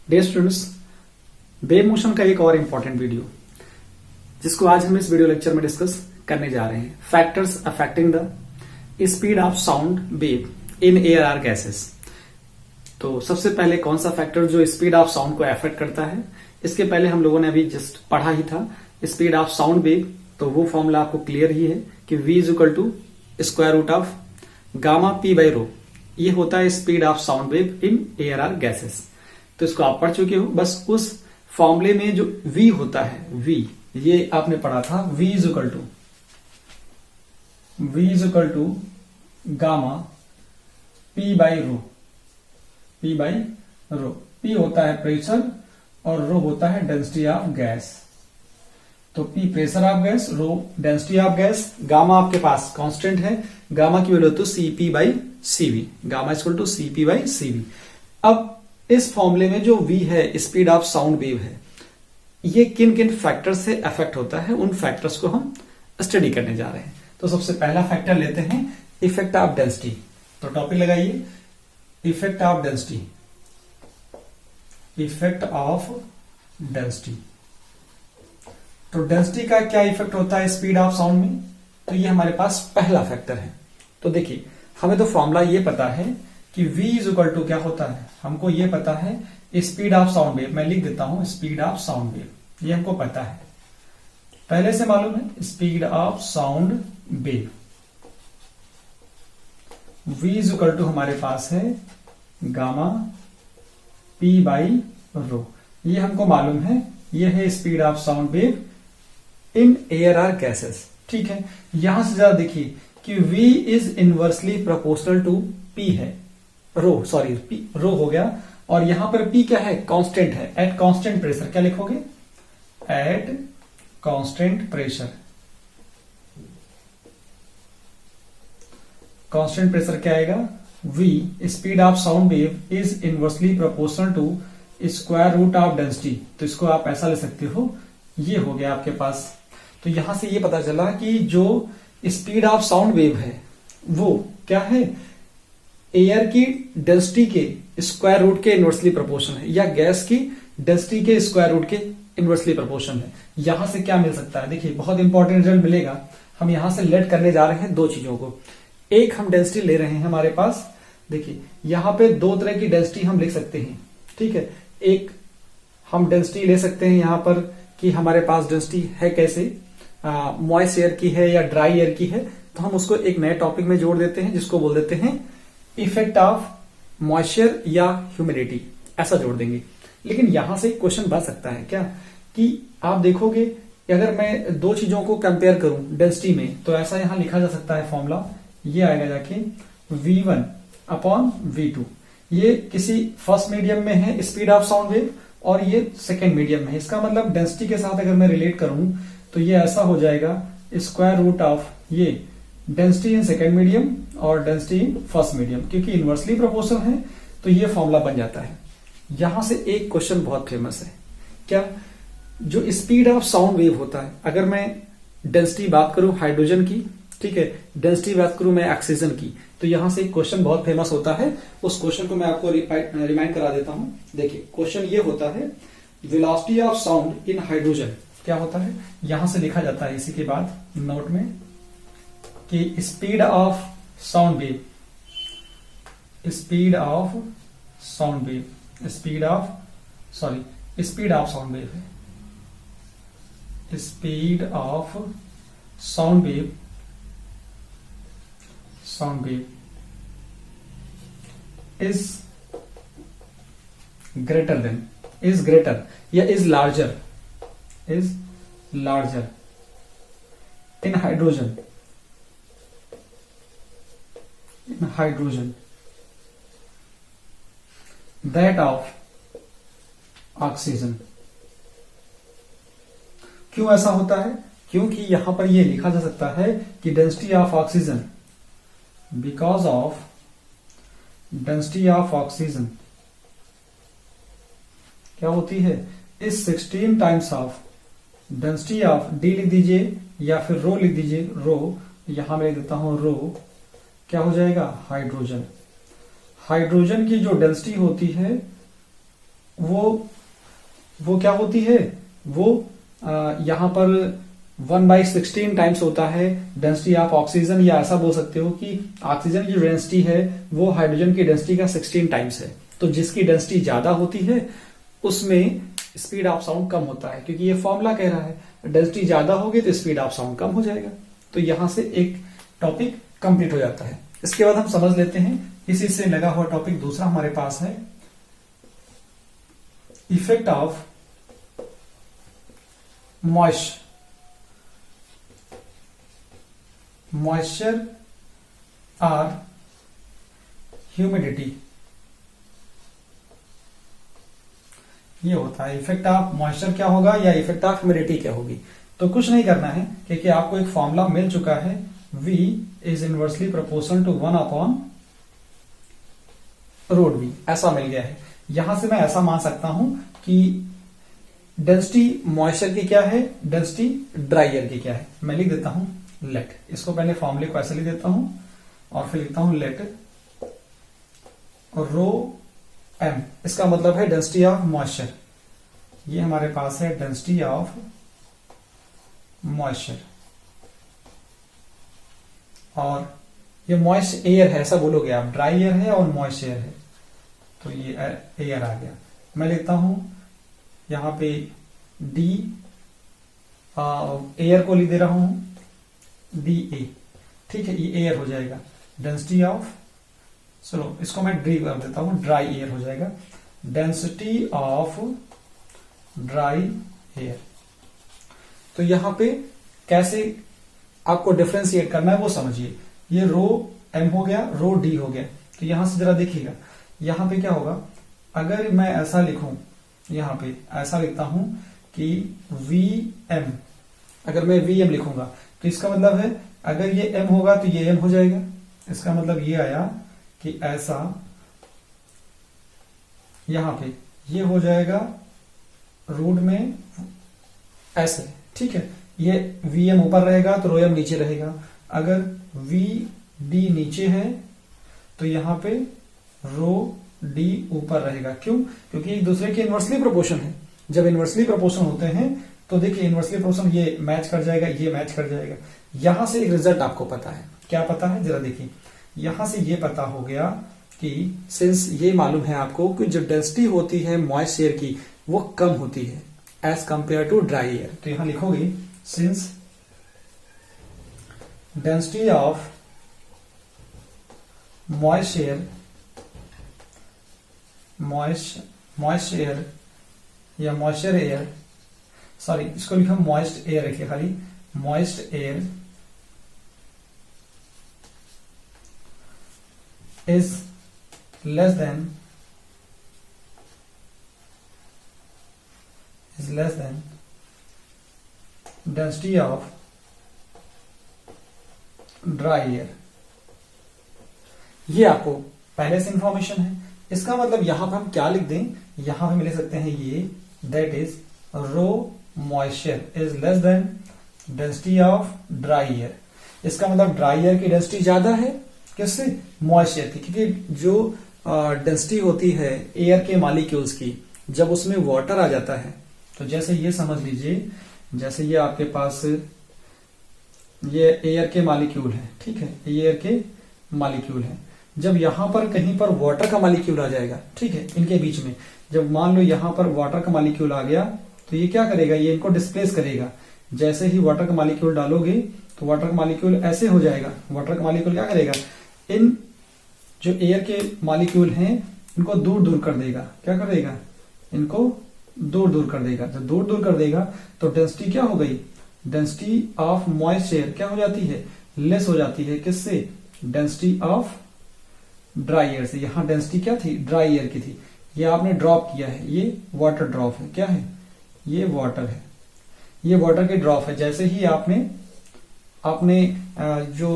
Dear students, wave motion का एक और इम्पॉर्टेंट वीडियो जिसको आज हम इस वीडियो लेक्चर में डिस्कस करने जा रहे हैं। Factors affecting the speed of sound wave in ARR gases. तो सबसे पहले कौन सा फैक्टर जो स्पीड ऑफ साउंड को अफेक्ट करता है, इसके पहले हम लोगों ने अभी जस्ट पढ़ा ही था स्पीड ऑफ साउंड वेव। तो वो फॉर्मूला आपको क्लियर ही है कि V = square root of gamma P by rho. ये होता है speed of sound wave in ARR gases. तो इसको आप पढ़ चुके हो। बस उस फॉर्मूले में जो V होता है, V ये आपने पढ़ा था। V = gamma P by row. P होता है प्रेशर और रो होता है डेंसिटी ऑफ गैस। तो P pressure of gas, rho density of gas, gamma आपके पास कांस्टेंट है। गामा की वैल्यू तो CP by CV। Gamma = CP by CV। अब इस फॉर्मूले में जो V है, स्पीड ऑफ साउंड वेव है, ये किन किन फैक्टर्स से अफेक्ट होता है, उन फैक्टर्स को हम स्टडी करने जा रहे हैं। तो सबसे पहला फैक्टर लेते हैं इफेक्ट ऑफ डेंसिटी। तो टॉपिक लगाइए effect of density. Effect of density. तो डेंसिटी का क्या इफेक्ट होता है स्पीड ऑफ साउंड में? तो ये हमारे पास पहला फैक्टर है। तो देखिए, हमें तो फॉर्मूला ये पता है कि V क्या होता है, हमको ये पता है स्पीड ऑफ साउंड वेव। मैं लिख देता हूं स्पीड ऑफ साउंड वेव, ये हमको पता है, पहले से मालूम है। Speed of sound wave V हमारे पास है गामा P बाई रो, ये हमको मालूम है। ये है speed of sound wave in ARR gases. ठीक है, यहां से जरा देखिए कि V is inversely proportional to P है, रो हो गया। और यहां पर P क्या है? कांस्टेंट है। एट कांस्टेंट प्रेशर क्या लिखोगे? At constant pressure. Constant pressure क्या आएगा? V speed of sound wave is inversely proportional to square root of density. तो इसको आप ऐसा ले सकते हो, ये हो गया आपके पास। तो यहां से ये पता चला कि जो स्पीड ऑफ साउंड वेव है वो क्या है? एयर की डेंसिटी के स्क्वायर रूट के इनवर्सली प्रोपोर्शन है, या गैस की डेंसिटी के स्क्वायर रूट के इनवर्सली प्रोपोर्शन है। यहां से क्या मिल सकता है? देखिए, बहुत इंपॉर्टेंट रिजल्ट मिलेगा। हम यहां से लेट करने जा रहे हैं दो चीजों को। एक हम डेंसिटी ले रहे हैं हमारे पास। देखिए, यहां पे दो तरह की डेंसिटी हम लिख सकते हैं। ठीक है, एक हम डेंसिटी ले सकते हैं यहां पर कि हमारे पास डेंसिटी है कैसे, मॉइस्ट एयर की है या ड्राई एयर की है। तो हम उसको एक नए टॉपिक में जोड़ देते हैं जिसको बोल देते हैं इफेक्ट ऑफ मॉइस्चर या ह्यूमिडिटी, ऐसा जोड़ देंगे। लेकिन यहां से क्वेश्चन बन सकता है क्या कि आप देखोगे कि अगर मैं दो चीजों को कंपेयर करूं डेंसिटी में, तो ऐसा यहां लिखा जा सकता है फॉर्मूला, ये आएगा जाके V1/V2। ये किसी फर्स्ट मीडियम में है स्पीड ऑफ साउंड वेव और ये सेकेंड मीडियम में है। इसका मतलब डेंसिटी के साथ अगर मैं रिलेट करूं तो ये ऐसा हो जाएगा स्क्वायर रूट ऑफ ये डेंसिटी इन सेकेंड मीडियम और डेंसिटी इन फर्स्ट मीडियम, क्योंकि इनवर्सली प्रोपोर्शनल है। तो ये फॉर्मूला बन जाता है। यहां से एक क्वेश्चन बहुत फेमस है, क्या? जो स्पीड ऑफ साउंड वेव होता है, अगर मैं डेंसिटी बात करूं हाइड्रोजन की, ठीक है, डेंसिटी बात करूं मैं ऑक्सीजन की, तो यहां से एक क्वेश्चन बहुत फेमस होता है। उस क्वेश्चन को मैं आपको रिमाइंड करा देता हूं। देखिए, क्वेश्चन ये होता है velocity of sound in hydrogen क्या होता है? यहां से लिखा जाता है इसी के बाद नोट में कि speed of sound wave, speed of sound wave है, speed of sound wave is greater या is larger in hydrogen that of oxygen. क्यों ऐसा होता है? क्योंकि यहां पर यह लिखा जा सकता है कि density of oxygen, because of density of oxygen क्या होती है? इस 16 times of density of D लिख दीजिए या फिर रो लिख दीजिए। रो यहां मैं लिख देता हूं रो, क्या हो जाएगा? हाइड्रोजन। हाइड्रोजन की जो डेंसिटी होती है वो क्या होती है, वो यहाँ पर 1/16 टाइम्स होता है डेंसिटी ऑफ ऑक्सीजन, या ऐसा बोल सकते हो कि ऑक्सीजन की जो डेंसिटी है वो हाइड्रोजन की डेंसिटी का 16 टाइम्स है। तो जिसकी डेंसिटी ज्यादा होती है उसमें स्पीड ऑफ साउंड कम होता है, क्योंकि ये फॉर्मूला कह रहा है डेंसिटी ज्यादा होगी तो स्पीड ऑफ साउंड कम हो जाएगा। तो यहां से एक टॉपिक कंप्लीट हो जाता है। इसके बाद हम समझ लेते हैं इसी से लगा हुआ टॉपिक दूसरा हमारे पास है इफेक्ट ऑफ मॉइस्चर और ह्यूमिडिटी। ये होता है इफेक्ट ऑफ मॉइस्चर क्या होगा या इफेक्ट ऑफ ह्यूमिडिटी क्या होगी। तो कुछ नहीं करना है, क्योंकि आपको एक फॉर्मूला मिल चुका है, V is inversely proportional to 1/√V, ऐसा मिल गया है। यहां से मैं ऐसा मान सकता हूं कि डेंसिटी मॉइस्चर की क्या है, डेंसिटी ड्राई एयर की क्या है। मैं लिख देता हूं लेट, इसको पहले फॉर्मूले को ऐसे लिख देता हूं और फिर लिखता हूं लेट रो एम, इसका मतलब है डेंसिटी ऑफ मॉइस्चर। ये हमारे पास है डेंसिटी ऑफ मॉइस्चर, और ये मॉइस्ट एयर है ऐसा बोलोगे आप, ड्राई एयर है और मॉइस्ट एयर है, तो ये एयर आ गया। मैं लिखता हूं यहां पे डी, एयर को लिख दे रहा हूं डी ए, ठीक है, ये एयर हो जाएगा। डेंसिटी ऑफ, चलो इसको मैं ड्री कर देता हूं, ड्राई एयर हो जाएगा। Density of dry air. तो यहां पे कैसे आपको डिफरेंशिएट करना है वो समझिए। ये रो एम हो गया, रो डी हो गया। तो यहां से जरा देखिएगा, यहां पे क्या होगा, अगर मैं ऐसा लिखूं, यहां पे ऐसा लिखता हूं कि वी एम, अगर मैं वी एम लिखूंगा तो इसका मतलब है अगर ये एम होगा तो ये एम हो जाएगा। इसका मतलब ये आया कि ऐसा यहां पे ये हो जाएगा रूट में ऐसे, ठीक है। ये वी एम ऊपर रहेगा तो रो एम नीचे रहेगा। अगर वी डी नीचे है तो यहां पे रो डी ऊपर रहेगा। क्यों? क्योंकि एक दूसरे के इनवर्सली प्रोपोर्शन है। जब इनवर्सली प्रोपोर्शन होते हैं तो देखिए इनवर्सली प्रोपोर्शन ये मैच कर जाएगा, ये मैच कर जाएगा। यहां से एक रिजल्ट आपको पता है, क्या पता है जरा देखिए। यहां से ये पता हो गया कि सिंस ये मालूम है आपको कि जो डेंसिटी होती है मॉइस्ट एयर की वो कम होती है as compare to dry air. तो यहां लिखोगे since density of moist air या मॉइस्चर एयर, सॉरी इसको लिखो मॉइस्ट एयर रखिए खाली, moist air is less than density of dry air। ये आपको पहले से इंफॉर्मेशन है। इसका मतलब यहां पर हम क्या लिख दें, यहां हम लिख सकते हैं ये that is rho moisture is less than density of dry air. इसका मतलब ड्राई एयर की डेंसिटी ज्यादा है किससे, मॉइस्चर की, क्योंकि जो डेंसिटी होती है एयर के मॉलिक्यूल्स की जब उसमें वाटर आ जाता है, तो जैसे ये समझ लीजिए, जैसे ये आपके पास ये एयर के मॉलिक्यूल है, ठीक है, एयर के मॉलिक्यूल है। जब यहां पर कहीं पर वाटर का मॉलिक्यूल आ जाएगा, ठीक है, इनके बीच में जब मान लो यहां पर वाटर का मॉलिक्यूल आ गया तो ये क्या करेगा, ये इनको डिस्प्लेस करेगा। जैसे ही वाटर का मॉलिक्यूल डालोगे तो वाटर का मॉलिक्यूल ऐसे हो जाएगा। वाटर का मॉलिक्यूल क्या करेगा, इन जो एयर के मॉलिक्यूल हैं इनको दूर दूर कर देगा। क्या कर देगा, इनको दूर दूर कर देगा। जब दूर दूर कर देगा तो डेंसिटी क्या हो गई, डेंसिटी ऑफ मॉइस्ट एयर क्या हो जाती है, लेस हो जाती है। किससे, डेंसिटी ऑफ ड्राई एयर से। यहां डेंसिटी क्या थी, ड्राई एयर की थी, ये आपने ड्रॉप किया है, ये वाटर ड्रॉप है। क्या है, ये वाटर है, ये वाटर के ड्रॉप है। जैसे ही आपने जो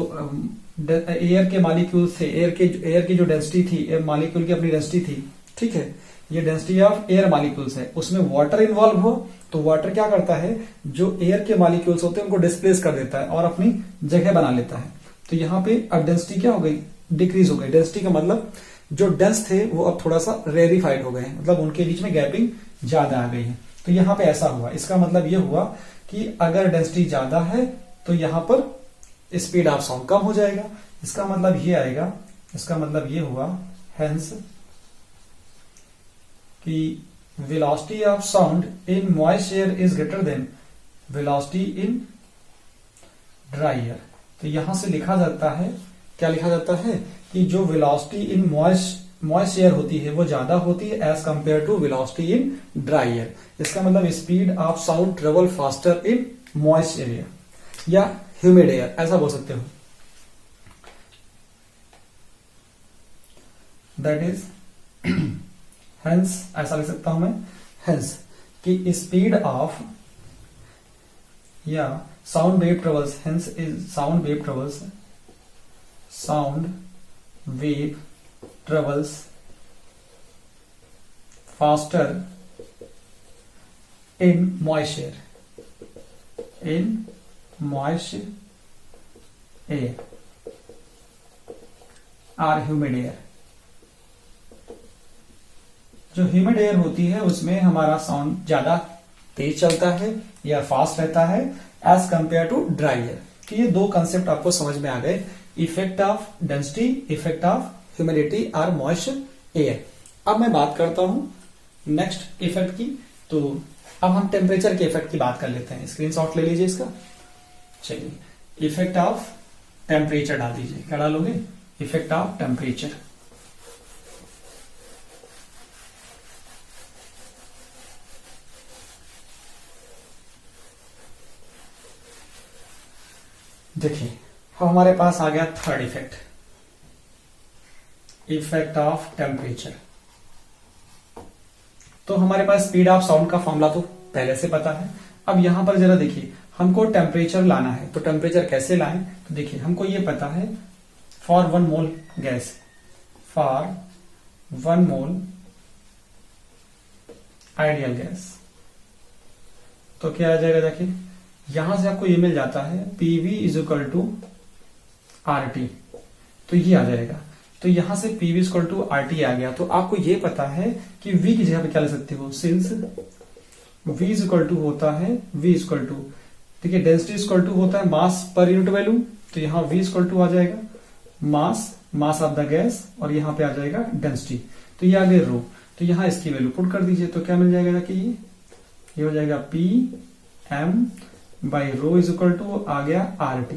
एयर के मॉलिक्यूल थे, एयर की जो डेंसिटी थी, एयर मॉलिक्यूल की अपनी डेंसिटी थी, ठीक है, ये डेंसिटी ऑफ एयर मॉलिक्यूल्स है, उसमें वाटर इन्वॉल्व हो तो वाटर क्या करता है, जो एयर के मॉलिक्यूल्स होते हैं उनको डिस्प्लेस कर देता है और अपनी जगह बना लेता है। तो यहां पे अब डेंसिटी क्या हो गई, डिक्रीज हो गई। डेंसिटी का मतलब जो डेंस थे वो अब थोड़ा सा रेरिफाइड हो गए हैं, मतलब उनके बीच में गैपिंग ज्यादा आ गई है। तो यहां पे ऐसा हुआ, इसका मतलब ये हुआ कि अगर डेंसिटी ज्यादा है तो यहां पर स्पीड ऑफ साउंड कम हो जाएगा। इसका मतलब ये आएगा, इसका मतलब ये हुआ हेंस कि velocity of sound in moist air is greater than velocity in dry air. तो यहां से लिखा जाता है, क्या लिखा जाता है कि जो वेलोसिटी इन मॉइस्ट एयर होती है वो ज्यादा होती है as compare to velocity in dry air. इसका मतलब speed of sound travel faster in moist area या ह्यूमिड एयर, ऐसा बोल सकते हो। दैट इज हेंस, ऐसा लिख सकता हूं मैं, हेंस कि स्पीड ऑफ या sound wave travels, hence is sound wave travels, sound wave travels faster in moist air, in moist air or humid air। जो ह्यूमिड एयर होती है उसमें हमारा साउंड ज्यादा तेज चलता है या फास्ट रहता है as compare to dry air. तो ये दो कंसेप्ट आपको समझ में आ गए, effect of density, effect of humidity और मॉइस्ट एयर। अब मैं बात करता हूं नेक्स्ट इफेक्ट की। तो अब हम टेम्परेचर के इफेक्ट की बात कर लेते हैं। स्क्रीनशॉट ले लीजिए इसका। चलिए, इफेक्ट ऑफ टेम्परेचर डाल दीजिए। क्या डालोगे? Effect of temperature. देखिए, अब हमारे पास आ गया third effect, effect of temperature. तो हमारे पास स्पीड ऑफ साउंड का फॉर्मूला तो पहले से पता है। अब यहां पर जरा देखिए, हमको टेम्परेचर लाना है। तो टेम्परेचर कैसे लाएं? तो देखिए, हमको ये पता है for 1 mole gas, for 1 mole ideal gas, तो क्या आ जाएगा? देखिए, यहां से आपको ये मिल जाता है PV is equal to RT। तो ये आ जाएगा। तो यहां से PV इक्वल टू RT आ गया। तो आपको ये पता है कि V की जगह पे क्या ले सकते हो, since V is equal to होता है V इक्वल टू, ठीक है, डेंसिटी इक्वल टू होता है मास पर यूनिट वैल्यू। तो यहाँ V इक्वल टू आ जाएगा मास ऑफ द गैस, और यहाँ पे आ जाएगा डेंसिटी। तो ये आ गया रो। तो यहाँ इसकी वैल्यू पुट कर दीजिए। तो क्या मिल जाएगा कि ये हो जाएगा PM by rho is equal to आ गया RT।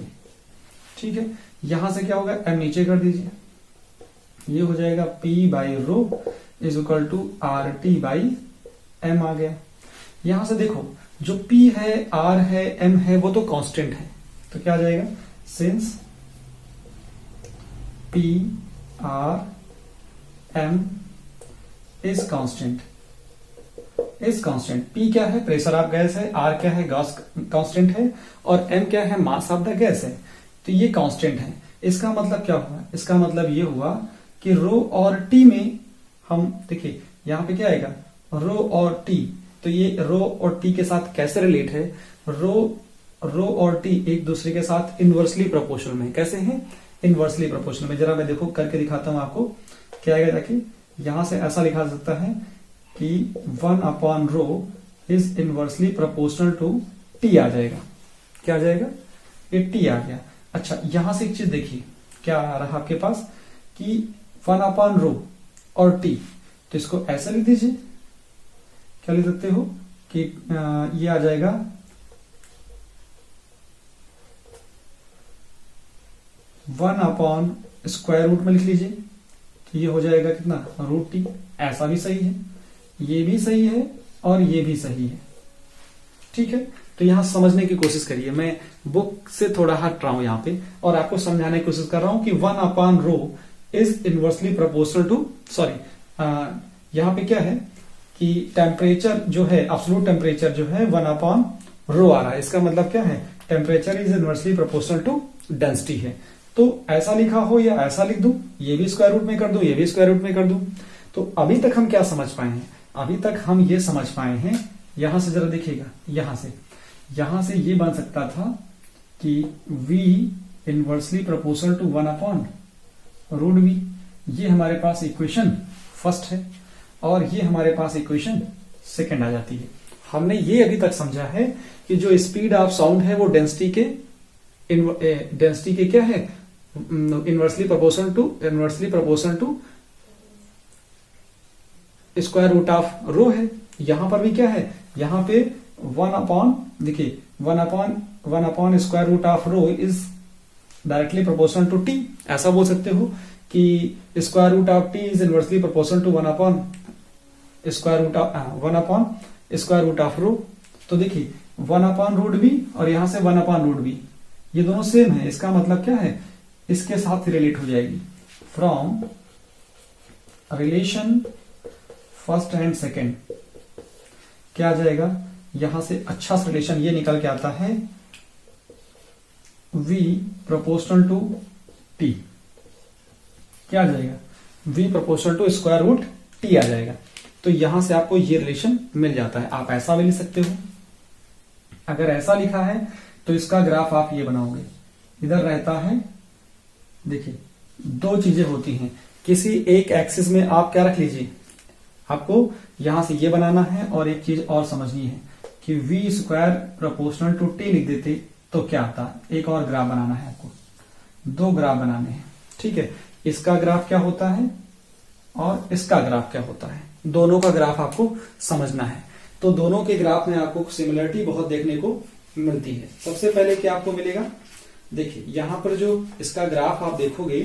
ठीक है, यहां से क्या होगा, M नीचे कर दीजिए, ये हो जाएगा P by rho is equal to RT by M आ गया। यहां से देखो, जो P है, R है, M है, वो तो कांस्टेंट है। तो क्या आ जाएगा, since P R M is constant, is constant. P क्या है, प्रेशर ऑफ गैस है, R क्या है, गैस कांस्टेंट है, और M क्या है, मास ऑफ द गैस है। तो ये कांस्टेंट है। इसका मतलब क्या हुआ, इसका मतलब ये हुआ कि रो और T में हम देखिए, यहां पे क्या आएगा, रो और T। तो ये रो और T के साथ कैसे रिलेट है, रो और T एक दूसरे के साथ इनवर्सली प्रोपोर्शनल में। कैसे हैं, इनवर्सली प्रोपोर्शनल में। जरा मैं देखो करके दिखाता हूं आपको, क्या आएगा। देखिए, यहां से ऐसा लिखा जा सकता है कि 1 upon rho is inversely proportional to T आ जाएगा। क्या आ जाएगा, ये T आ गया। अच्छा, यहां से एक चीज देखिए, क्या आ रहा आपके पास कि 1 अपॉन रो और T। तो इसको ऐसा लिख दीजिए, क्या लिख सकते हो कि ये आ जाएगा 1 अपॉन स्क्वायर रूट में लिख लीजिए। तो ये हो जाएगा कितना, √T। ऐसा भी सही है, ये भी सही है, और ये भी सही है। ठीक है, तो यहां समझने की कोशिश करिए। मैं बुक से थोड़ा हट रहा हूं यहां पे, और आपको समझाने की कोशिश कर रहा हूं कि 1 upon rho is inversely proportional to, sorry, यहां पे क्या है कि टेम्परेचर जो है, एब्सोल्यूट टेम्परेचर जो है 1 अपॉन रो आ रहा है। इसका मतलब क्या है, temperature is inversely proportional to density है। तो ऐसा लिखा हो या ऐसा लिख दूं, ये भी स्क्वायर रूट में कर दूं, ये भी स्क्वायर रूट में कर दूं। तो अभी तक हम क्या समझ पाए हैं, अभी तक हम ये समझ पाए हैं, यहां से जरा देखिएगा, यहां से ये बन सकता था कि V inversely proportional to 1 upon √V। ये हमारे पास इक्वेशन फर्स्ट है और ये हमारे पास इक्वेशन सेकंड आ जाती है। हमने ये अभी तक समझा है कि जो स्पीड ऑफ साउंड है वो डेंसिटी के क्या है, inversely proportional to square root of rho है। यहां पर भी क्या है, यहां पे 1 upon square root of rho is directly proportional to T. ऐसा बोल सकते हो कि square root of T is inversely proportional to 1 upon square root of rho. तो देखिए 1 अपॉन रूट बी और यहां से 1 अपॉन रूट बी, ये दोनों सेम है। इसका मतलब क्या है, इसके साथ रिलेट हो जाएगी। From relation first and second क्या आ जाएगा, यहां से अच्छा सा रिलेशन ये निकल के आता है v प्रोपोर्शनल टू t। क्या आ जाएगा, v proportional to square root t आ जाएगा। तो यहां से आपको ये रिलेशन मिल जाता है। आप ऐसा भी लिख सकते हो, अगर ऐसा लिखा है तो इसका ग्राफ आप ये बनाओगे। इधर रहता है, देखिए दो चीजें होती हैं, किसी एक एक्सिस में आप क्या रख लीजिए, आपको यहां से ये बनाना है और एक चीज और समझनी है कि v square proportional to t लिख देते तो क्या आता है। एक और ग्राफ बनाना है आपको, दो ग्राफ बनाने हैं, ठीक है। इसका ग्राफ क्या होता है और इसका ग्राफ क्या होता है, दोनों का ग्राफ आपको समझना है। तो दोनों के ग्राफ में आपको सिमिलरिटी बहुत देखने को मिलती है। सबसे पहले क्या आपको मिलेगा, देखिए यहां पर जो इसका ग्राफ आप देखोगे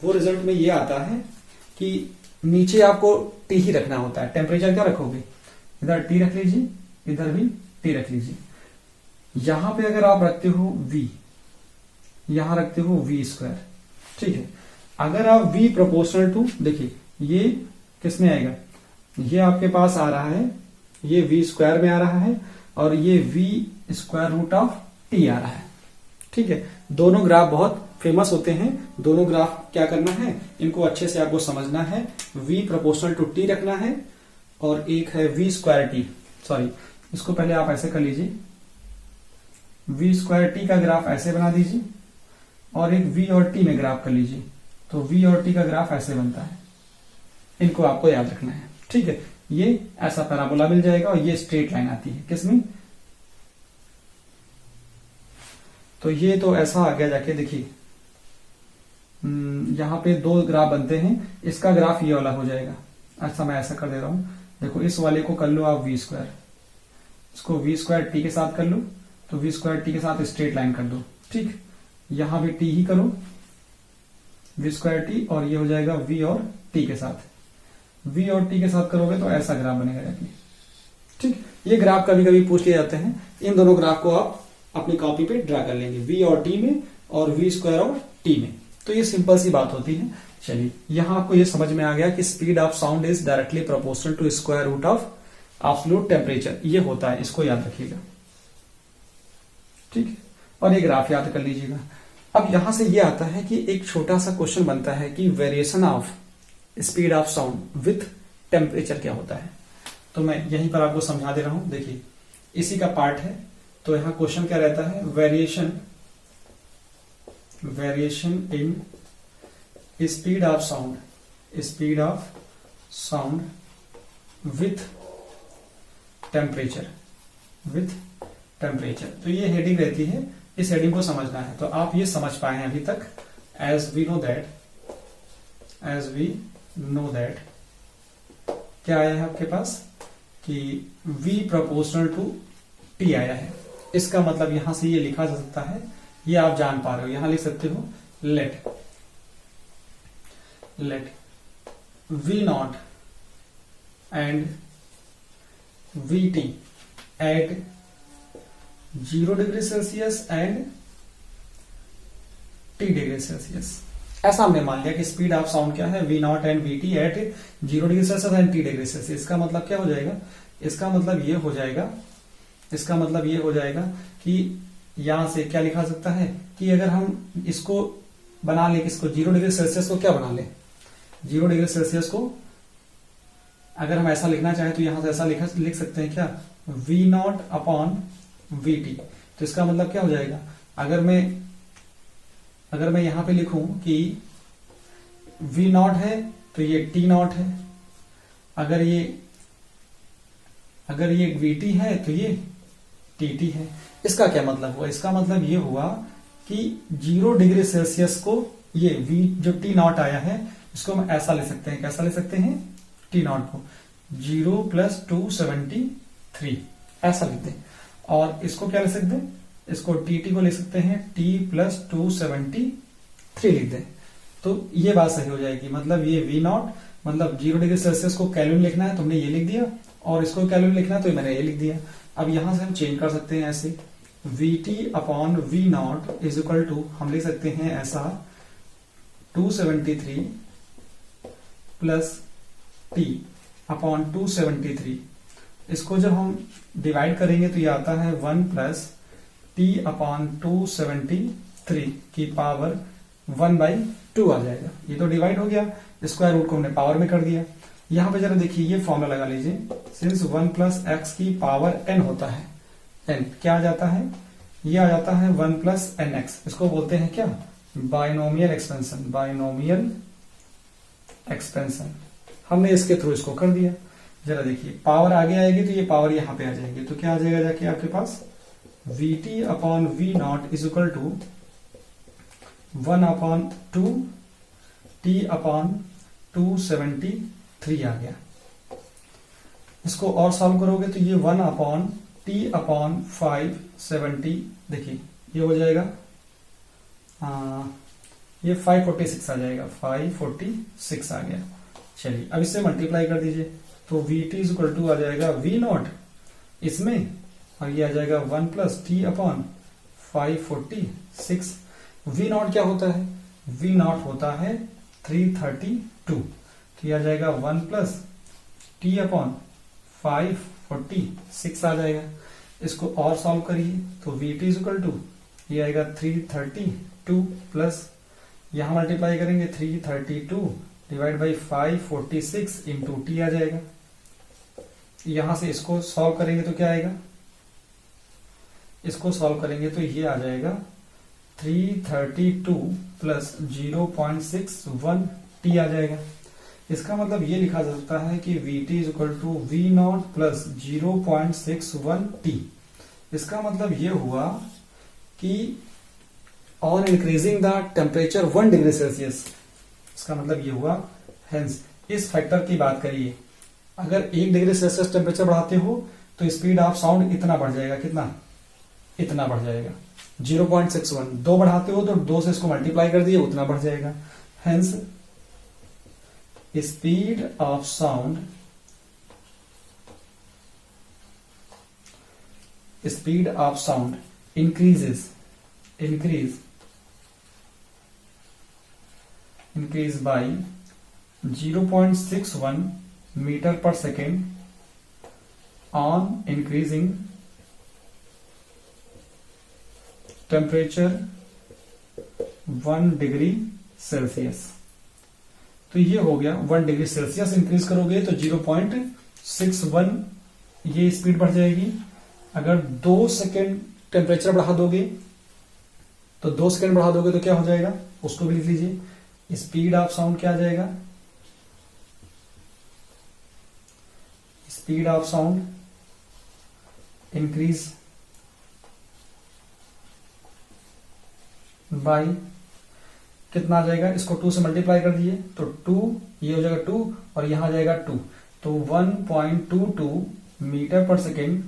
वो रिजल्ट में ये आता है कि नीचे आपको टी ही रखना होता है। टेम्परेचर क्या रखोगे, इधर टी रख लीजिए, इधर भी टी रख लीजिए। यहां पे अगर आप रखते हो v, यहां रखते हो v स्क्वायर, ठीक है। अगर आप v प्रोपोर्शनल टू, देखिए ये किसमें आएगा, ये आपके पास आ रहा है, ये v स्क्वायर में आ रहा है और ये v square root of t आ रहा है, ठीक है। दोनों ग्राफ बहुत फेमस होते हैं। दोनों ग्राफ क्या करना है, इनको अच्छे से आपको समझना है। v प्रोपोर्शनल टू t रखना है और एक है v स्क्वायर t, सॉरी इसको पहले आप ऐसे कर लीजिए, v स्क्वायर t का ग्राफ ऐसे बना दीजिए और एक v और t में ग्राफ कर लीजिए। तो v और t का ग्राफ ऐसे बनता है, इनको आपको याद रखना है, ठीक है। ये ऐसा पैराबोला मिल जाएगा और ये स्ट्रेट लाइन आती है किसमें, तो ये तो ऐसा आ गया जाके, देखिए यहां पे दो ग्राफ बनते हैं, इसका ग्राफ ये वाला हो जाएगा। अच्छा मैं ऐसा कर दे रहा हूं, देखो इस वाले को कर लो आप v स्क्वायर, इसको v स्क्वायर t के साथ कर लो, तो v स्क्वायर t के साथ स्ट्रेट लाइन कर दो, ठीक। यहां भी t ही करो, v स्क्वायर t और ये हो जाएगा v और t के साथ, v और t के साथ करोगे तो ऐसा ग्राफ बनेगा जाके, ठीक। ये ग्राफ कभी कभी पूछ लिए जाते हैं, इन दोनों ग्राफ को आप अपनी कॉपी पे ड्रा कर लेंगे, v और t में और v स्क्वायर और t में। तो ये सिंपल सी बात होती है। चलिए यहां आपको ये समझ में आ गया कि speed of sound is directly proportional to square root of absolute temperature, ये होता है, इसको याद रखिएगा, ठीक है। और ये ग्राफ याद कर लीजिएगा। अब यहां से ये आता है कि एक छोटा सा क्वेश्चन बनता है कि variation of speed of sound with temperature क्या होता है। तो मैं यहीं पर आपको समझा दे रहा हूं, देखिए इसी का पार्ट है। तो यहां क्वेश्चन क्या रहता है, variation in speed of sound with temperature, तो ये हेडिंग रहती है, इस हेडिंग को समझना है। तो आप ये समझ पाए हैं अभी तक, एज वी नो दैट क्या आया है आपके पास कि v प्रोपोर्शनल टू t आया है। इसका मतलब यहां से ये लिखा जा सकता है, ये आप जान पा रहे हो, यहां लिख सकते हो let v naught and vt at 0 degree Celsius and t degree Celsius. ऐसा हमने मान लिया कि स्पीड ऑफ साउंड क्या है, v naught and vt at 0 degree Celsius and t degree Celsius. इसका मतलब क्या हो जाएगा, इसका मतलब ये हो जाएगा कि यहां से क्या लिखा सकता है कि अगर हम इसको बना ले, किसको 0 डिग्री सेल्सियस को क्या बना ले, 0 डिग्री सेल्सियस को अगर हम ऐसा लिखना चाहें तो यहां से ऐसा लिख सकते हैं क्या, v नॉट अपॉन vt। तो इसका मतलब क्या हो जाएगा, अगर मैं यहां पे लिखूं कि वी नॉट है तो ये टी नॉट है, अगर ये वीटी है तो ये टीटी है। इसका क्या मतलब हुआ? इसका मतलब ये हुआ कि 0 डिग्री सेल्सियस को ये वी जो टी नॉट आया है इसको हम ऐसा ले सकते हैं, कैसा ले सकते हैं? टी नॉट को 0 + 273 ऐसा लिखते हैं। और इसको क्या ले सकते हैं? इसको टीटी को ले सकते हैं T + 273 लिखते हैं। तो ये बात सही हो जाएगी। मतलब ये वी नॉट मतलब 0 डिग्री सेल्सियस को केल्विन लिखना है, तुमने ये लिख दिया, और इसको केल्विन लिखना है तो मैंने ये लिख दिया। अब यहां से हम चेंज कर सकते हैं ऐसे, VT/V0 = हम लिख सकते हैं ऐसा 273 + T/273। इसको जब हम डिवाइड करेंगे तो ये आता है 1 + T/273 की पावर 1/2 आ जाएगा। ये तो डिवाइड हो गया, स्क्वायर रूट को हमने पावर में कर दिया। यहां पे जरा देखिए ये फॉर्मूला लगा लीजिए, सिंस 1 + x की पावर n होता है, n क्या आ जाता है? ये आ जाता है 1 + nx। इसको बोलते हैं क्या? Binomial expansion. बाइनोमियल एक्सपेंशन हमने इसके थ्रू इसको कर दिया। जरा देखिए पावर आगे आएगी तो ये पावर यहां पे आ जाएगी, तो क्या आ जाएगा जाके आपके पास? VT/V0 = 1/2 T/273 आ गया। इसको और सॉल्व करोगे तो ये 1/T/570 देखिए ये हो जाएगा, ये 546 आ जाएगा, 546 आ गया। चलिए अब इससे मल्टीप्लाई कर दीजिए तो VT = आ जाएगा V0 इसमें, और ये आ जाएगा 1 + T/546। V0 क्या होता है? V0 होता है 332, तो ये आ जाएगा 1 + T/546 आ जाएगा। इसको और सॉल्व करिए तो VT = ये आएगा 332 प्लस यहां मल्टीप्लाई करेंगे 332 / 546 × T आ जाएगा। यहां से इसको सॉल्व करेंगे तो क्या आएगा? इसको सॉल्व करेंगे तो ये आ जाएगा 332 + 0.61 T आ जाएगा। इसका मतलब ये लिखा जा सकता है कि VT = V0 + 0.61 T। इसका मतलब ये हुआ कि on increasing the temperature 1 degree Celsius, इसका मतलब ये हुआ, हेंस इस फैक्टर की बात करिए, अगर 1 डिग्री सेल्सियस टेम्परेचर बढ़ाते हो तो स्पीड ऑफ साउंड इतना बढ़ जाएगा। कितना? इतना बढ़ जाएगा 0.61। 2 बढ़ाते हो तो 2 से इसको मल्टीप्लाई कर दिए, उतना बढ़ जाएगा। Hence speed of sound increase by 0.61 meter/second on increasing temperature 1 degree Celsius. तो ये हो गया 1 डिग्री सेल्सियस इंक्रीज करोगे तो 0.61 ये स्पीड बढ़ जाएगी। अगर 2 सेकेंड टेम्परेचर बढ़ा दोगे तो 2 सेकेंड बढ़ा दोगे तो क्या हो जाएगा? उसको भी लिख लीजिए। स्पीड ऑफ साउंड क्या आ जाएगा? Speed of sound increase by कितना आ जाएगा? इसको 2 से मल्टीप्लाई कर दिए तो 2 ये हो जाएगा 2 और यहां आ जाएगा 2, तो 1.22 metre per second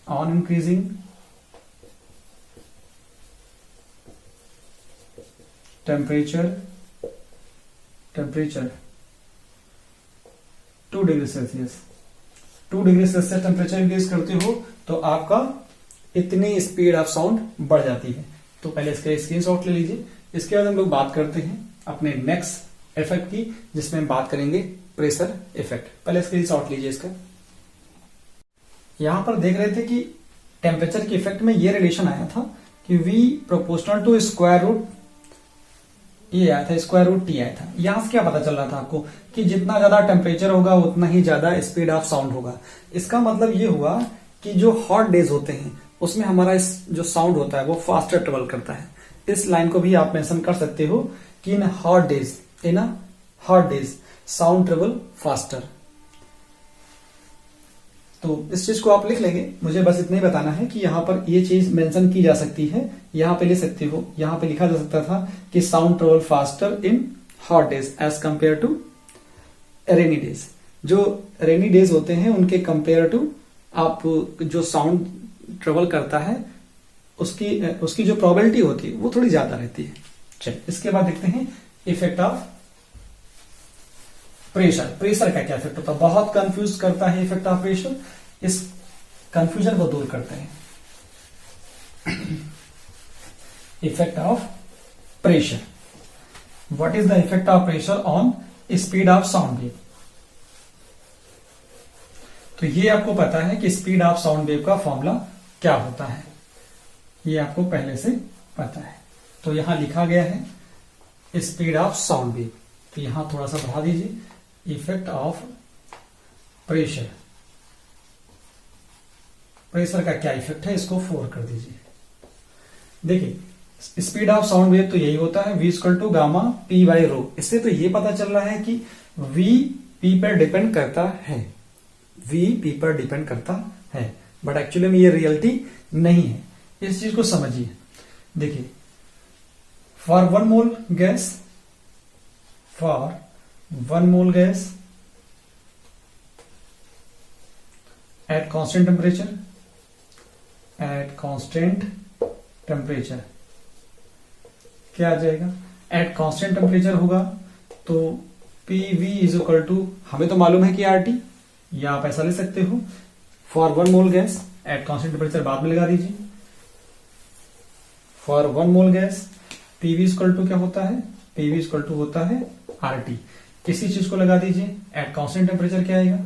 on increasing temperature 2 degree Celsius. 2 degree Celsius temperature increase करते हो तो आपका इतनी स्पीड ऑफ साउंड बढ़ जाती है। तो पहले इसका स्क्रीनशॉट ले लीजिए। इसके बाद हम लोग बात करते हैं अपने नेक्स्ट इफेक्ट की, जिसमें हम बात करेंगे प्रेशर इफेक्ट। पहले स्क्रीनशॉट लीजिए इसका। यहां पर देख रहे थे कि टेम्परेचर के इफेक्ट में ये रिलेशन आया था कि V = स्क्वायर रूट ये आया था, स्क्वायर रूट T आया था। यहां से क्या पता चल रहा था आपको कि जितना ज्यादा टेम्परेचर होगा उतना ही ज्यादा स्पीड ऑफ साउंड होगा। इसका मतलब ये हुआ कि जो हॉट डेज होते हैं उसमें हमारा जो साउंड होता है वो फास्टर ट्रेवल करता है। इस लाइन को भी आप मेंशन कर सकते हो कि इन hot days in a hot days sound travel faster. तो इस चीज को आप लिख लेंगे, मुझे बस इतना ही बताना है कि यहां पर ये चीज मेंशन की जा सकती है, यहां पे ले सकते हो, यहां पे लिखा जा सकता था कि sound travel faster in hot days as compare to rainy days. जो रेनी डेज होते हैं उनके कंपेयर टू आप जो साउंड ट्रेवल करता है उसकी जो प्रोबेबिलिटी होती है वो थोड़ी ज्यादा रहती है। चलिए इसके बाद देखते हैं इफेक्ट ऑफ प्रेशर। प्रेशर का क्या इफेक्ट होता है, बहुत कंफ्यूज करता है इफेक्ट ऑफ प्रेशर। इस कंफ्यूजन को दूर करते हैं। Effect of pressure, what is the effect of pressure on speed of sound wave. तो ये आपको पता है कि स्पीड ऑफ साउंड वेव का फॉर्मूला क्या होता है, ये आपको पहले से पता है। तो यहां लिखा गया है स्पीड ऑफ साउंड वेव, तो यहां थोड़ा सा बढ़ा दीजिए, इफेक्ट ऑफ प्रेशर। प्रेशर का क्या इफेक्ट है इसको 4 कर दीजिए। देखिए स्पीड ऑफ साउंड वेव तो यही होता है, v equal to gamma p by rho. इससे तो ये पता चल रहा है कि v p पर डिपेंड करता है, v p पर डिपेंड करता है, बट एक्चुअली में ये रियलिटी नहीं है। इस चीज को समझिए। देखिए for 1 mole gas, for 1 mole gas at constant temperature, at constant temperature क्या आ जाएगा, at constant temperature होगा तो PV इज इक्वल टू, हमें तो मालूम है कि RT, या आप ऐसा ले सकते हो for 1 mole gas at constant temperature बाद में लगा दीजिए। For 1 mole gas PV is equal to क्या होता है, PV इज इक्वल टू होता है RT। किसी चीज को लगा दीजिए, at constant temperature क्या आएगा,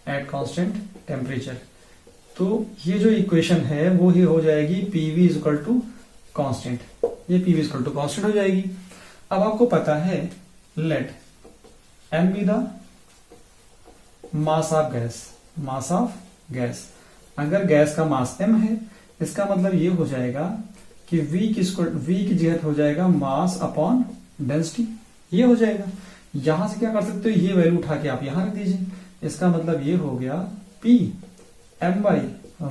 एट कांस्टेंट टेम्परेचर। तो ये जो इक्वेशन है वो ही हो जाएगी PV is equal to constant, ये PV is equal to constant हो जाएगी। अब आपको पता है let m be the mass of gas, mass of gas. अगर गैस का मास m है इसका मतलब ये हो जाएगा कि V की जगह हो जाएगा मास अपॉन डेंसिटी, ये हो जाएगा। यहां से क्या कर सकते हो, ये वैल्यू उठा के आप यहां रख दीजिए, इसका मतलब ये हो गया P m बाई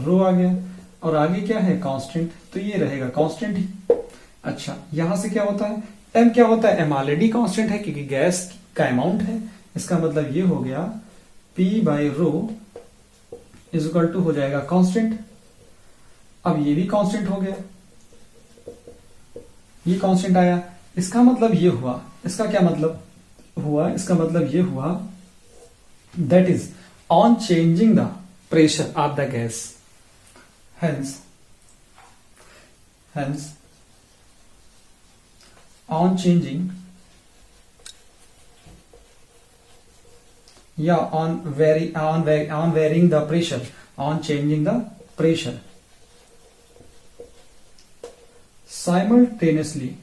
रो आ गया, और आगे क्या है कांस्टेंट, तो ये रहेगा कांस्टेंट ही। अच्छा यहां से क्या होता है, m क्या होता है, m ऑलरेडी कांस्टेंट है क्योंकि गैस का अमाउंट है, इसका मतलब ये हो गया P by rho is equal to हो जाएगा कांस्टेंट। अब ये भी कांस्टेंट हो गया, ये कांस्टेंट आया, इसका मतलब ये हुआ, इसका क्या मतलब हुआ, इसका मतलब ये हुआ that is on changing the pressure of the gas, hence on changing on varying the pressure, on changing the pressure simultaneously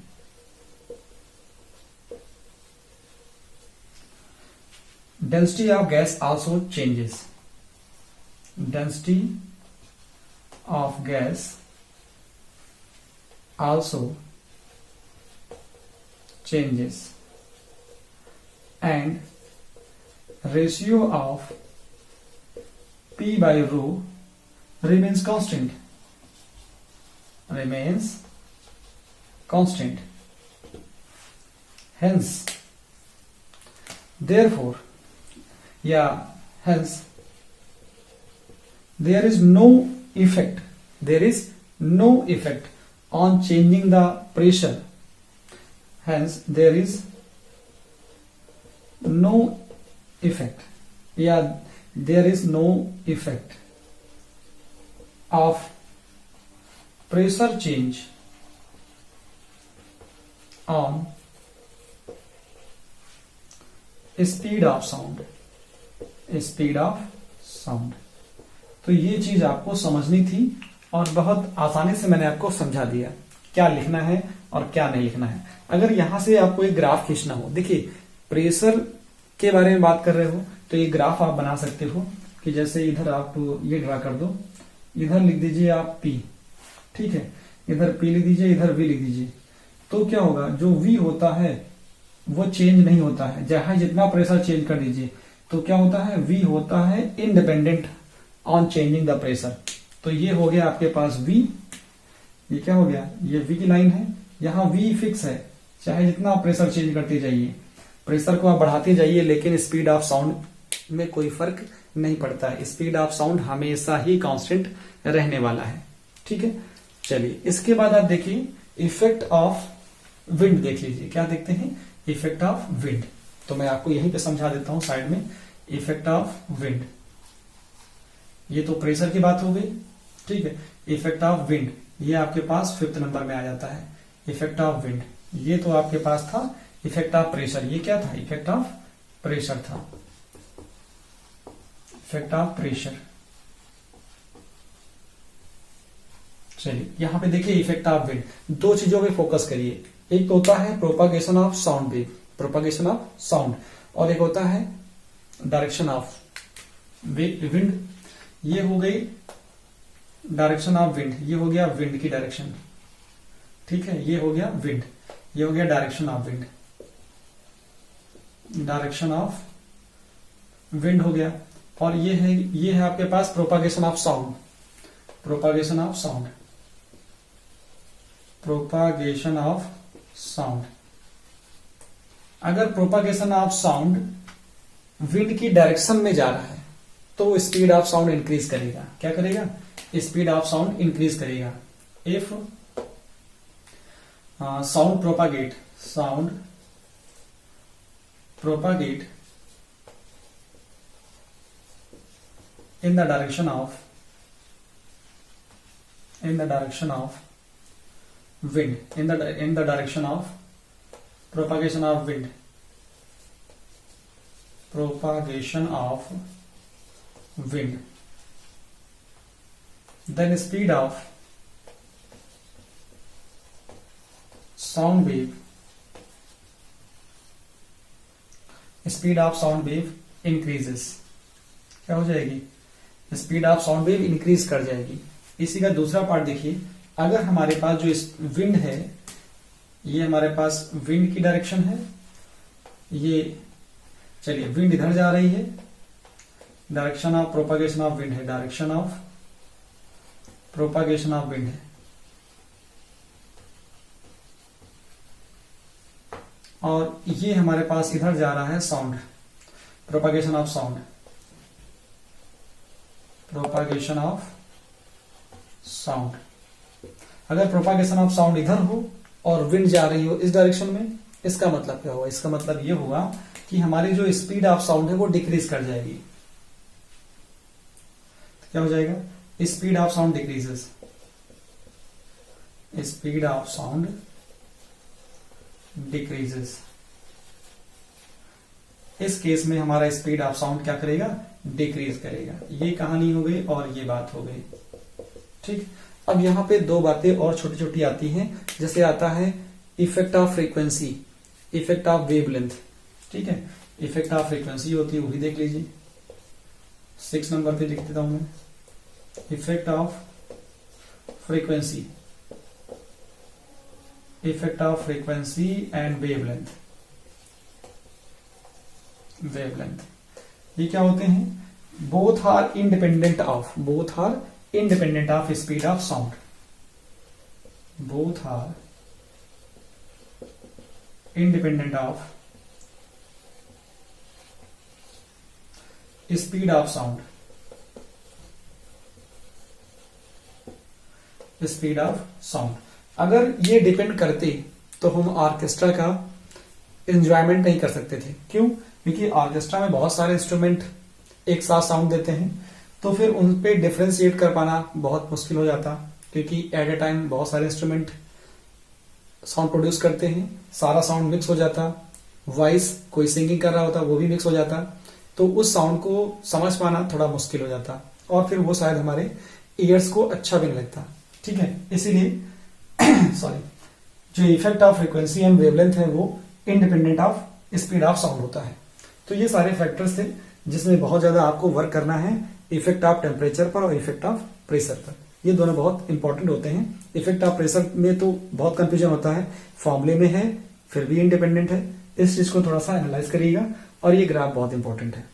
density of gas also changes, density of gas also changes and ratio of P by rho remains constant, hence therefore hence there is no effect on changing the pressure, hence there is no effect of pressure change on speed of sound, तो ये चीज आपको समझनी थी और बहुत आसानी से मैंने आपको समझा दिया क्या लिखना है और क्या नहीं लिखना है। अगर यहां से आपको एक ग्राफ खींचना हो, देखिए प्रेशर के बारे में बात कर रहे हो तो ये ग्राफ आप बना सकते हो कि जैसे इधर आप ये ड्रा कर दो, इधर लिख दीजिए आप P, ठीक है, इधर P लिख दीजिए, इधर V लिख दीजिए। तो क्या होगा, जो V होता है वो चेंज नहीं होता है, चाहे जितना प्रेशर चेंज कर दीजिए। तो क्या होता है, V होता है independent on changing the pressure. तो ये हो गया आपके पास V, ये क्या हो गया, ये V की लाइन है, यहाँ V फिक्स है, चाहे जितना आप प्रेशर चेंज करते जाइए, प्रेशर को आप बढ़ाते जाइए, लेकिन स्पीड ऑफ साउंड में कोई फर्क नहीं पड़ता है। स्पीड ऑफ साउंड हमेशा ही कांस्टेंट रहने वाला है। ठीक है, चलिए इसके बाद आप देखिए इफेक्ट ऑफ विंड देख लीजिए। क्या देखते हैं, इफेक्ट ऑफ विंड। तो मैं आपको यहीं पे समझा देता हूं साइड में, इफेक्ट ऑफ विंड। ये तो प्रेशर की बात हो गई। ठीक है, इफेक्ट ऑफ विंड ये आपके पास 5th नंबर में आ जाता है, इफेक्ट ऑफ विंड। ये तो आपके पास था इफेक्ट ऑफ प्रेशर, ये क्या था, इफेक्ट ऑफ प्रेशर था, इफेक्ट ऑफ प्रेशर। चलिए यहां पे देखिए इफेक्ट ऑफ विंड, दो चीजों पे फोकस करिए। एक तो होता है propagation of sound wave, propagation of sound, और एक होता है डायरेक्शन ऑफ विंड। ये हो गई डायरेक्शन ऑफ विंड, ये हो गया विंड की डायरेक्शन। ठीक है, ये हो गया विंड, ये हो गया direction of wind, direction of wind हो गया। और ये है आपके पास propagation of sound, propagation of sound, propagation of sound. अगर प्रोपागेशन ऑफ साउंड विंड की डायरेक्शन में जा रहा है तो स्पीड ऑफ साउंड इंक्रीज करेगा। क्या करेगा, स्पीड ऑफ साउंड इंक्रीज करेगा। If sound propagate, sound propagate in the direction of wind, in the direction of propagation of wind, propagation of wind, then speed of sound wave, speed of sound wave increases। क्या हो जाएगी, speed of sound wave increase कर जाएगी। इसी का दूसरा part देखिए, अगर हमारे पास जो विंड है, ये हमारे पास विंड की डायरेक्शन है, ये चलिए विंड इधर जा रही है, direction of propagation of wind है, direction of propagation of wind है। और ये हमारे पास इधर जा रहा है sound, propagation of sound, propagation of sound. अगर प्रोपागेशन ऑफ साउंड इधर हो और विंड जा रही हो इस डायरेक्शन में, इसका मतलब क्या हुआ, इसका मतलब ये हुआ कि हमारी जो स्पीड ऑफ साउंड है वो डिक्रीज कर जाएगी। तो क्या हो जाएगा, speed of sound decreases, speed of sound decreases. इस केस में हमारा स्पीड ऑफ साउंड क्या करेगा, डिक्रीज करेगा। ये कहानी हो गई और ये बात हो गई। ठीक, अब यहां पे दो बातें और छोटी छोटी आती हैं, जैसे आता है effect of frequency, effect of wavelength. ठीक है, इफेक्ट ऑफ फ्रीक्वेंसी होती है, वो भी देख लीजिए। 6 नंबर पे लिख देता हूं मैं, effect of frequency, effect of frequency and wavelength. Wavelength ये क्या होते हैं, both are independent of, both are independent of speed of sound, both are independent of speed of sound, speed of sound. अगर ये डिपेंड करते तो हम orchestra का एंजॉयमेंट नहीं कर सकते थे। क्यों, क्योंकि ऑर्केस्ट्रा में बहुत सारे इंस्ट्रूमेंट एक साथ साउंड देते हैं, तो फिर उन पे डिफरेंशिएट कर पाना बहुत मुश्किल हो जाता, क्योंकि एट ए टाइम बहुत सारे इंस्ट्रूमेंट साउंड प्रोड्यूस करते हैं, सारा साउंड मिक्स हो जाता, वॉइस कोई सिंगिंग कर रहा होता वो भी मिक्स हो जाता, तो उस साउंड को समझ पाना थोड़ा मुश्किल हो जाता, और फिर वो शायद हमारे ईयर्स को अच्छा भी नहीं लगता। ठीक है, इसीलिए सॉरी, जो effect of frequency and wavelength है वो independent of speed of sound होता है। तो ये सारे फैक्टर्स थे जिसमें बहुत ज्यादा आपको वर्क करना है, इफेक्ट ऑफ टेम्परेचर पर और इफेक्ट ऑफ प्रेशर पर। ये दोनों बहुत इंपॉर्टेंट होते हैं। इफेक्ट ऑफ प्रेशर में तो बहुत कंफ्यूजन होता है, फॉर्मूले में है फिर भी इंडिपेंडेंट है, इस चीज को थोड़ा सा एनालाइज करिएगा। और ये ग्राफ बहुत इंपॉर्टेंट है,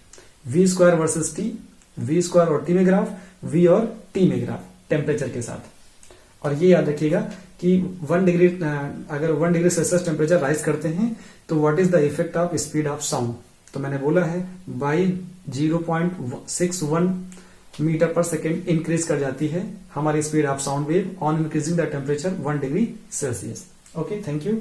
V square versus T, V square और टी में ग्राफ, वी और टी में ग्राफ टेम्परेचर के साथ। और ये याद रखिएगा कि 1 डिग्री अगर 1 डिग्री सेल्सियस टेम्परेचर राइज करते हैं तो what is the effect of speed of sound. तो मैंने बोला है बाई 0.61 मीटर पर सेकेंड इंक्रीज कर जाती है हमारी speed of sound wave on increasing the temperature 1 degree Celsius. Okay, thank you.